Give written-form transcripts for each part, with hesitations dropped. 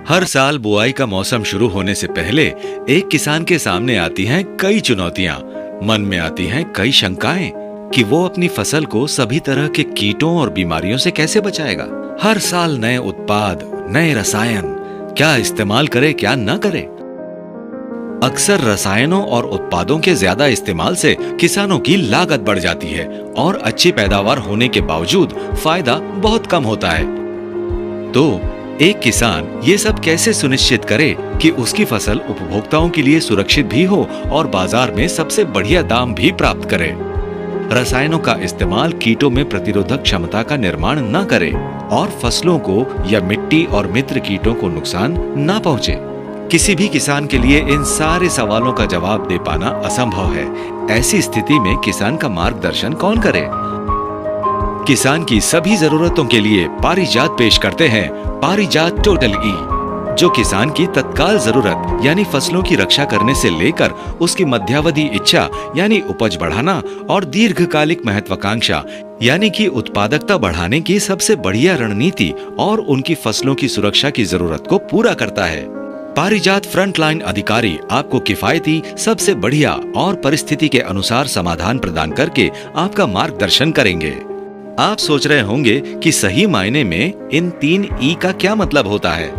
हर साल बुआई का मौसम शुरू होने से पहले एक किसान के सामने आती हैं कई चुनौतियां, मन में आती हैं कई शंकाएं कि वो अपनी फसल को सभी तरह के कीटों और बीमारियों से कैसे बचाएगा। हर साल नए उत्पाद, नए रसायन, क्या इस्तेमाल करे क्या न करे। अक्सर रसायनों और उत्पादों के ज्यादा इस्तेमाल से किसानों की लागत बढ़ जाती है और अच्छी पैदावार होने के बावजूद फायदा बहुत कम होता है। तो एक किसान ये सब कैसे सुनिश्चित करे कि उसकी फसल उपभोक्ताओं के लिए सुरक्षित भी हो और बाजार में सबसे बढ़िया दाम भी प्राप्त करे। रसायनों का इस्तेमाल कीटों में प्रतिरोधक क्षमता का निर्माण न करे और फसलों को या मिट्टी और मित्र कीटों को नुकसान न पहुंचे। किसी भी किसान के लिए इन सारे सवालों का जवाब दे पाना असंभव है। ऐसी स्थिति में किसान का मार्गदर्शन कौन करे? किसान की सभी जरूरतों के लिए पारिजात पेश करते हैं पारिजात टोटल ई, जो किसान की तत्काल जरूरत यानी फसलों की रक्षा करने से लेकर उसकी मध्यावधि इच्छा यानी उपज बढ़ाना और दीर्घकालिक महत्वाकांक्षा यानी कि उत्पादकता बढ़ाने की सबसे बढ़िया रणनीति और उनकी फसलों की सुरक्षा की जरूरत को पूरा करता है। पारिजात फ्रंटलाइन अधिकारी आपको किफायती, सबसे बढ़िया और परिस्थिति के अनुसार समाधान प्रदान करके आपका मार्गदर्शन करेंगे। आप सोच रहे होंगे कि सही मायने में इन 3 ई का क्या मतलब होता है।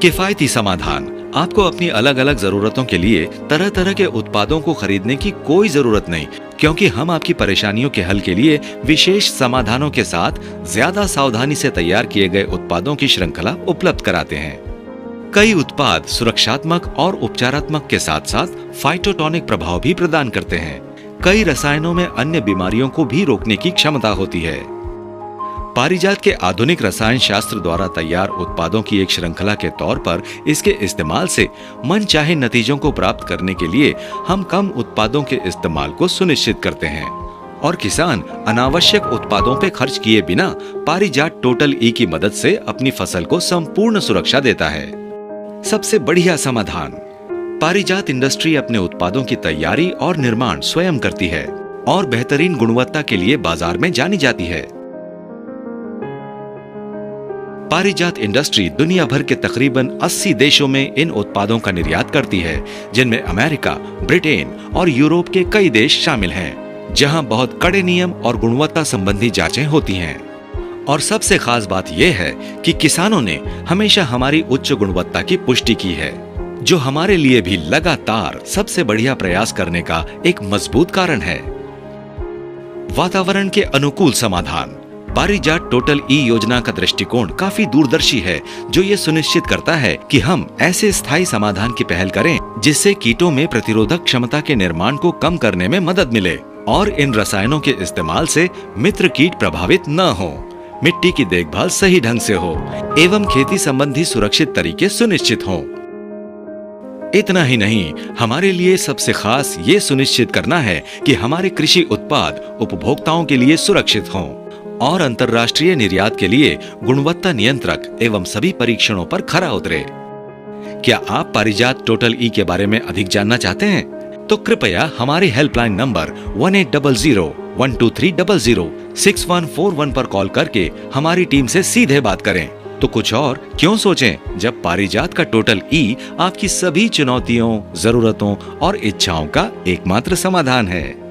किफायती समाधान, आपको अपनी अलग अलग जरूरतों के लिए तरह तरह के उत्पादों को खरीदने की कोई जरूरत नहीं, क्योंकि हम आपकी परेशानियों के हल के लिए विशेष समाधानों के साथ ज्यादा सावधानी से तैयार किए गए उत्पादों की श्रृंखला उपलब्ध कराते हैं। कई उत्पाद सुरक्षात्मक और उपचारात्मक के साथ साथ फाइटोटॉनिक प्रभाव भी प्रदान करते हैं। कई रसायनों में अन्य बीमारियों को भी रोकने की क्षमता होती है। पारिजात के आधुनिक रसायन शास्त्र द्वारा तैयार उत्पादों की एक श्रृंखला के तौर पर इसके इस्तेमाल से मनचाहे नतीजों को प्राप्त करने के लिए हम कम उत्पादों के इस्तेमाल को सुनिश्चित करते हैं और किसान अनावश्यक उत्पादों पर खर्च किए बिना पारिजात टोटल ई की मदद से अपनी फसल को संपूर्ण सुरक्षा देता है। सबसे बढ़िया समाधान, पारिजात इंडस्ट्री अपने उत्पादों की तैयारी और निर्माण स्वयं करती है और बेहतरीन गुणवत्ता के लिए बाजार में जानी जाती है। पारिजात इंडस्ट्री दुनिया भर के तकरीबन 80 देशों में इन उत्पादों का निर्यात करती है, जिनमें अमेरिका, ब्रिटेन और यूरोप के कई देश शामिल हैं, जहां बहुत कड़े नियम और गुणवत्ता संबंधी जांचें होती हैं। और सबसे खास बात यह है कि किसानों ने हमेशा हमारी उच्च गुणवत्ता की पुष्टि की है, जो हमारे लिए भी लगातार सबसे बढ़िया प्रयास करने का एक मजबूत कारण है। वातावरण के अनुकूल समाधान, पारिजात टोटल ई योजना का दृष्टिकोण काफी दूरदर्शी है, जो ये सुनिश्चित करता है कि हम ऐसे स्थायी समाधान की पहल करें जिससे कीटों में प्रतिरोधक क्षमता के निर्माण को कम करने में मदद मिले और इन रसायनों के इस्तेमाल से मित्र कीट प्रभावित न हो, मिट्टी की देखभाल सही ढंग से हो एवं खेती संबंधी सुरक्षित तरीके सुनिश्चित हों। इतना ही नहीं, हमारे लिए सबसे खास ये सुनिश्चित करना है कि हमारे कृषि उत्पाद उपभोक्ताओं के लिए सुरक्षित हों और अंतर्राष्ट्रीय निर्यात के लिए गुणवत्ता नियंत्रक एवं सभी परीक्षणों पर खरा उतरे। क्या आप पारिजात टोटल ई के बारे में अधिक जानना चाहते हैं? तो कृपया हमारे हेल्पलाइन नंबर 1800-123-00-6141 पर कॉल करके हमारी टीम से सीधे बात करें। तो कुछ और क्यों सोचें, जब पारिजात का टोटल ई आपकी सभी चुनौतियों, जरूरतों और इच्छाओं का एकमात्र समाधान है।